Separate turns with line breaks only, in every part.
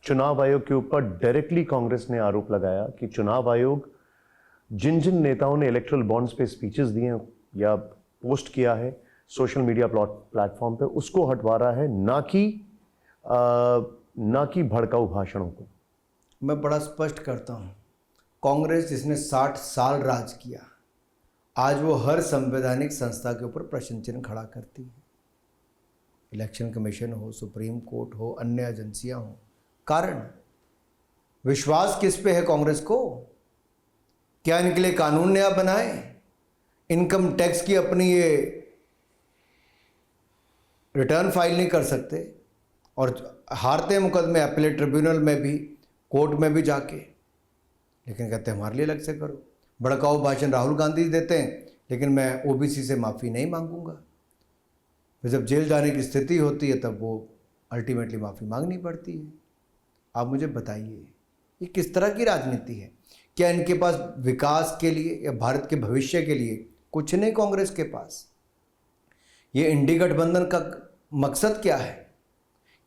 चुनाव आयोग के ऊपर डायरेक्टली कांग्रेस ने आरोप लगाया कि चुनाव आयोग जिन जिन नेताओं ने इलेक्ट्रल बॉन्ड्स पे स्पीचेस दिए हैं या पोस्ट किया है सोशल मीडिया प्लेटफॉर्म पे, उसको हटवा रहा है, ना कि भड़काऊ भाषणों को।
मैं बड़ा स्पष्ट करता हूँ, कांग्रेस जिसने 60 साल राज किया, आज वो हर संवैधानिक संस्था के ऊपर प्रश्न चिन्ह खड़ा करती है। इलेक्शन कमीशन हो, सुप्रीम कोर्ट हो, अन्य एजेंसियां हो। कारण विश्वास किस पे है कांग्रेस को? क्या इनके लिए कानून नया बनाए? इनकम टैक्स की अपनी ये रिटर्न फाइल नहीं कर सकते और हारते मुकदमे अपीलेट ट्रिब्यूनल में भी, कोर्ट में भी जाके, लेकिन कहते हैं हमारे लिए अलग से करो। भड़काऊ भाषण राहुल गांधी देते हैं, लेकिन मैं ओबीसी से माफ़ी नहीं मांगूंगा। फिर जब जेल जाने की स्थिति होती है तब वो अल्टीमेटली माफ़ी मांगनी पड़ती है। आप मुझे बताइए, ये किस तरह की राजनीति है? क्या इनके पास विकास के लिए या भारत के भविष्य के लिए कुछ नहीं? कांग्रेस के पास ये इंडी गठबंधन का मकसद क्या है?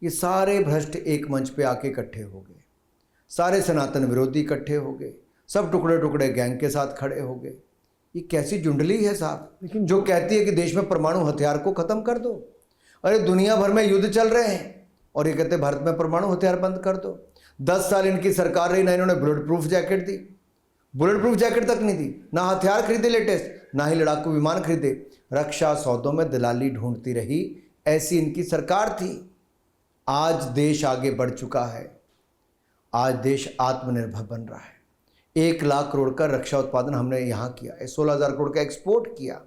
ये सारे भ्रष्ट एक मंच पे आके इकट्ठे हो गए, सारे सनातन विरोधी इकट्ठे हो गए, सब टुकड़े टुकड़े गैंग के साथ खड़े हो गए। ये कैसी जुंडली है साहब, लेकिन जो कहती है कि देश में परमाणु हथियार को खत्म कर दो। अरे दुनिया भर में युद्ध चल रहे हैं और ये कहते हैं भारत में परमाणु हथियार बंद कर दो। 10 साल इनकी सरकार रही, ना इन्होंने बुलेट प्रूफ जैकेट दी, बुलेट प्रूफ जैकेट तक नहीं दी, ना हथियार खरीदे लेटेस्ट, ना ही लड़ाकू विमान खरीदे। रक्षा सौदों में दलाली ढूंढती रही, ऐसी इनकी सरकार थी। आज देश आगे बढ़ चुका है, आज देश आत्मनिर्भर बन रहा है। 1 लाख करोड़ का रक्षा उत्पादन हमने यहाँ किया है, 16,000 करोड़ का एक्सपोर्ट किया।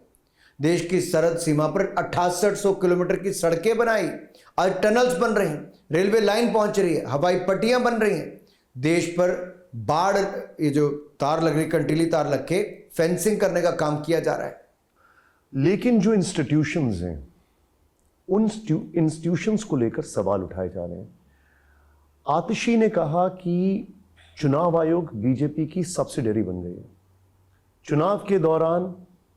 देश की सरहद सीमा पर 6800 किलोमीटर की सड़कें बनाई, आज टनल्स बन रहे हैं, रेलवे लाइन पहुंच रही है, हवाई पट्टियां बन रही हैं। देश पर बाढ़, ये जो तार लग रही, कंटीली तार लग के फेंसिंग करने का काम किया जा रहा है।
लेकिन जो इंस्टीट्यूशंस हैं, उन इंस्टीट्यूशंस को लेकर सवाल उठाए जा रहे हैं। आतिशी ने कहा कि चुनाव आयोग बीजेपी की सब्सिडरी बन गई है। चुनाव के दौरान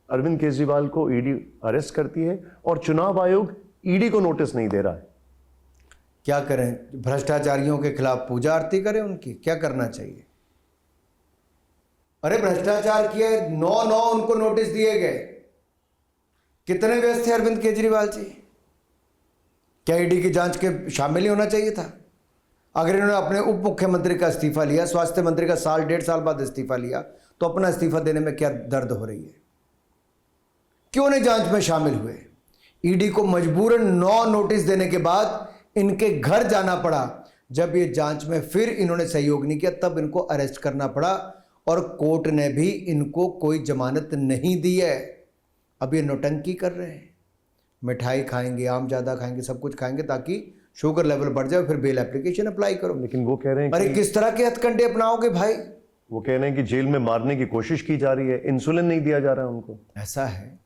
अरविंद केजरीवाल को ईडी अरेस्ट करती है और चुनाव आयोग ईडी को नोटिस नहीं दे रहा है।
क्या करें? भ्रष्टाचारियों के खिलाफ पूजा आरती करें उनकी? क्या करना चाहिए? अरे भ्रष्टाचार किए, 9 उनको नोटिस दिए गए। कितने व्यस्त थे अरविंद केजरीवाल जी? क्या ईडी की जांच के शामिल ही होना चाहिए था? अगर इन्होंने अपने उप मुख्यमंत्री का इस्तीफा लिया, स्वास्थ्य मंत्री का 1.5 साल बाद इस्तीफा लिया, तो अपना इस्तीफा देने में क्या दर्द हो रही है? क्यों नहीं जांच में शामिल हुए? ईडी को मजबूरन 9 नोटिस देने के बाद इनके घर जाना पड़ा। जब ये जांच में फिर इन्होंने सहयोग नहीं किया, तब इनको अरेस्ट करना पड़ा और कोर्ट ने भी इनको कोई जमानत नहीं दी है। अब ये नौटंकी कर रहे हैं, मिठाई खाएंगे, आम ज़्यादा खाएंगे, सब कुछ खाएंगे ताकि शुगर लेवल बढ़ जाए, फिर बेल एप्लीकेशन अप्लाई करो।
लेकिन वो कह रहे हैं,
अरे किस तरह के हथकंडे अपनाओगे भाई?
वो कह रहे हैं कि जेल में मारने की कोशिश की जा रही है, इंसुलिन नहीं दिया जा रहा है उनको।
ऐसा है,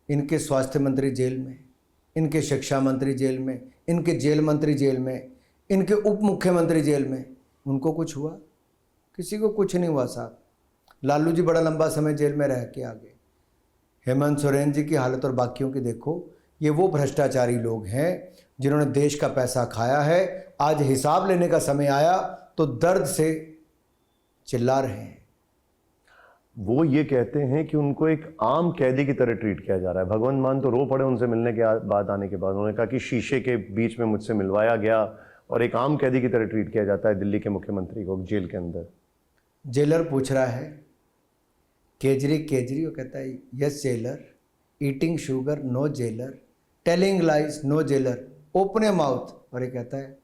इनके स्वास्थ्य मंत्री जेल में, इनके शिक्षा मंत्री जेल में, इनके जेल मंत्री जेल में, इनके उप मुख्यमंत्री जेल में। उनको कुछ हुआ? किसी को कुछ नहीं हुआ साहब। लालू जी बड़ा लंबा समय जेल में रह के आ गए। हेमंत सोरेन जी की हालत और बाकियों की देखो। ये वो भ्रष्टाचारी लोग हैं जिन्होंने देश का पैसा खाया है। आज हिसाब लेने का समय आया तो दर्द से चिल्ला रहे हैं।
वो ये कहते हैं कि उनको एक आम कैदी की तरह ट्रीट किया जा रहा है। भगवंत मान तो रो पड़े उनसे मिलने के बाद, आने के बाद। उन्होंने कहा कि शीशे के बीच में मुझसे मिलवाया गया और एक आम कैदी की तरह ट्रीट किया जाता है दिल्ली के मुख्यमंत्री को जेल के अंदर।
जेलर पूछ रहा है केजरी, वो कहता है yes jailer, eating sugar no jailer, telling lies no jailer, open your mouth. और ये कहता है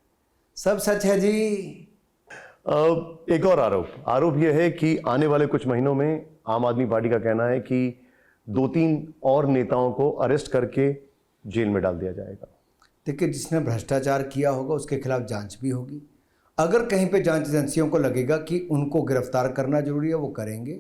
सब सच है जी।
एक और आरोप यह है कि आने वाले कुछ महीनों में आम आदमी पार्टी का कहना है कि 2-3 और नेताओं को अरेस्ट करके जेल में डाल दिया जाएगा।
देखिए, जिसने भ्रष्टाचार किया होगा उसके खिलाफ जांच भी होगी। अगर कहीं पे जांच एजेंसियों को लगेगा कि उनको गिरफ्तार करना जरूरी है, वो करेंगे।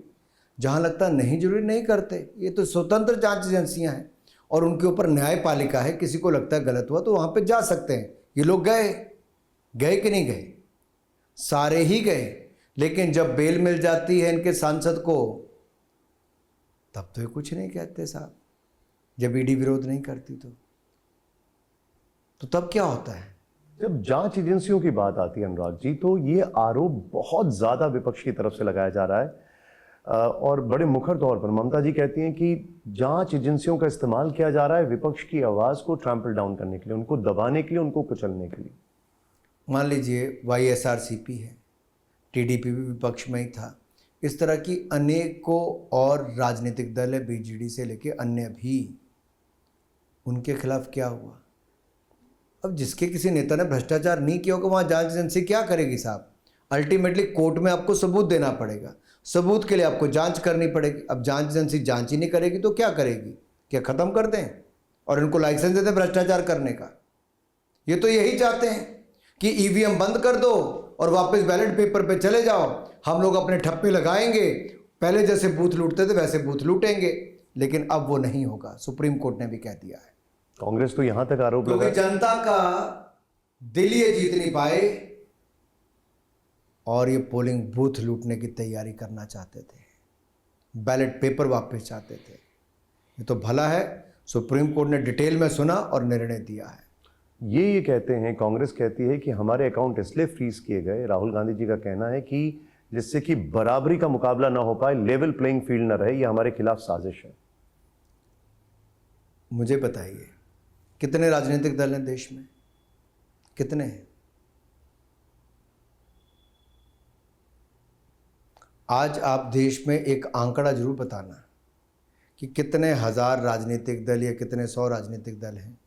जहां लगता नहीं जरूरी, नहीं करते। ये तो स्वतंत्र जांच एजेंसियां हैं और उनके ऊपर न्यायपालिका है। किसी को लगता है गलत हुआ तो वहां पे जा सकते हैं। ये लोग गए कि नहीं गए? सारे ही गए। लेकिन जब बेल मिल जाती है इनके सांसद को, तब तो ये कुछ नहीं कहते साहब। जब ईडी विरोध नहीं करती तो तब क्या होता है?
जब जांच एजेंसियों की बात आती है अनुराग जी, तो ये आरोप बहुत ज्यादा विपक्ष की तरफ से लगाया जा रहा है और बड़े मुखर तौर पर ममता जी कहती हैं कि जांच एजेंसियों का इस्तेमाल किया जा रहा है विपक्ष की आवाज को ट्रैम्पल डाउन करने के लिए, उनको दबाने के लिए, उनको कुचलने के लिए।
मान लीजिए YSRCP है, TDP भी विपक्ष में ही था, इस तरह की अनेकों और राजनीतिक दल है, BJD से लेके अन्य भी, उनके खिलाफ क्या हुआ? अब जिसके किसी नेता ने भ्रष्टाचार नहीं किया होगा वहाँ जांच एजेंसी क्या करेगी साहब? अल्टीमेटली कोर्ट में आपको सबूत देना पड़ेगा, सबूत के लिए आपको जांच करनी पड़ेगी। अब जांच एजेंसी जांच ही नहीं करेगी तो क्या करेगी? क्या ख़त्म कर दें और इनको लाइसेंस दे दें भ्रष्टाचार करने का? ये तो यही चाहते हैं कि EVM बंद कर दो और वापस बैलेट पेपर पे चले जाओ, हम लोग अपने ठप्पे लगाएंगे, पहले जैसे बूथ लूटते थे वैसे बूथ लूटेंगे। लेकिन अब वो नहीं होगा, सुप्रीम कोर्ट ने भी कह दिया है।
कांग्रेस तो यहां तक आरोप
क्योंकि
लगा,
जनता का दिल ये जीत नहीं पाए और ये पोलिंग बूथ लूटने की तैयारी करना चाहते थे, बैलेट पेपर वापस चाहते थे। ये तो भला है सुप्रीम कोर्ट ने डिटेल में सुना और निर्णय दिया है।
ये कहते हैं, कांग्रेस कहती है कि हमारे अकाउंट इसलिए फ्रीज किए गए, राहुल गांधी जी का कहना है कि जिससे कि बराबरी का मुकाबला ना हो पाए, लेवल प्लेइंग फील्ड ना रहे, ये हमारे खिलाफ साजिश है।
मुझे बताइए कितने राजनीतिक दल हैं देश में? कितने हैं? आज आप देश में एक आंकड़ा जरूर बताना कि कितने हजार राजनीतिक दल या कितने 100 राजनीतिक दल हैं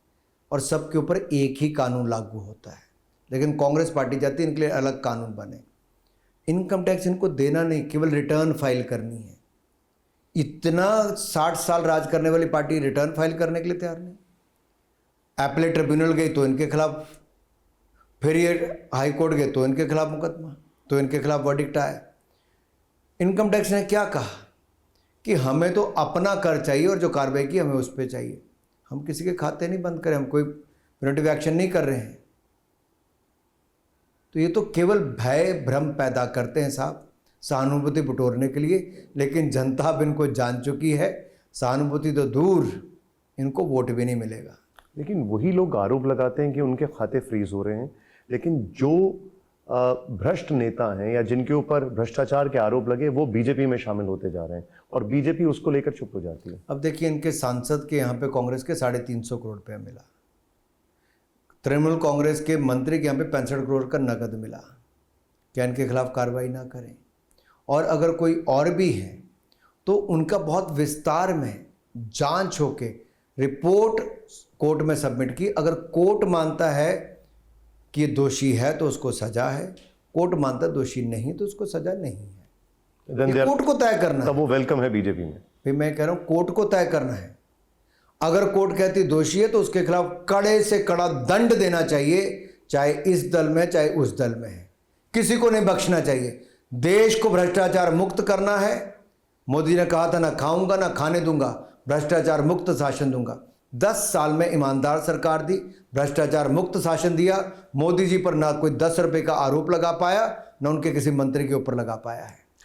और सबके ऊपर एक ही कानून लागू होता है। लेकिन कांग्रेस पार्टी चाहती है इनके लिए अलग कानून बने। इनकम टैक्स इनको देना नहीं, केवल रिटर्न फाइल करनी है। इतना 60 साल राज करने वाली पार्टी रिटर्न फाइल करने के लिए तैयार नहीं। एपलेट ट्रिब्यूनल गई तो इनके खिलाफ, फिर ये हाई कोर्ट गए तो इनके खिलाफ मुकदमा, तो इनके खिलाफ वर्डिक्ट आया। इनकम टैक्स ने क्या कहा कि हमें तो अपना कर चाहिए और जो कार्रवाई की हमें उस पर चाहिए। हम किसी के खाते नहीं बंद करें, हम कोई प्रिवेंटिव एक्शन नहीं कर रहे हैं। तो ये तो केवल भय भ्रम पैदा करते हैं साहब, सहानुभूति बटोरने के लिए। लेकिन जनता अब इनको जान चुकी है, सहानुभूति तो दूर, इनको वोट भी नहीं मिलेगा।
लेकिन वही लोग आरोप लगाते हैं कि उनके खाते फ्रीज हो रहे हैं, लेकिन जो भ्रष्ट नेता हैं या जिनके ऊपर भ्रष्टाचार के आरोप लगे वो बीजेपी में शामिल होते जा रहे हैं और बीजेपी उसको लेकर चुप हो जाती है।
अब देखिए इनके सांसद के यहाँ पे कांग्रेस के 350 करोड़ रुपया मिला, तृणमूल कांग्रेस के मंत्री के यहाँ पे 65 करोड़ का नकद मिला। क्या इनके खिलाफ कार्रवाई ना करें? और अगर कोई और भी है तो उनका बहुत विस्तार में जांच होके रिपोर्ट कोर्ट में सबमिट की। अगर कोर्ट मानता है कि ये दोषी है तो उसको सजा है, कोर्ट मानता दोषी नहीं तो उसको सजा नहीं है। ये कोर्ट को तय करना है।
तब वो वेलकम है बीजेपी में।
फिर मैं कह रहा हूँ कोर्ट को तय करना है। अगर कोर्ट कहती दोषी है तो उसके खिलाफ कड़े से कड़ा दंड देना चाहिए, चाहे इस दल में चाहे उस दल में है, किसी को नहीं बख्शना चाहिए। देश को भ्रष्टाचार मुक्त करना है। मोदी ने कहा था ना खाऊंगा ना खाने दूंगा, भ्रष्टाचार मुक्त शासन दूंगा। 10 साल में ईमानदार सरकार दी, भ्रष्टाचार मुक्त शासन दिया। मोदी जी पर ना कोई 10 रुपए का आरोप लगा पाया, ना उनके किसी मंत्री के ऊपर लगा पाया है।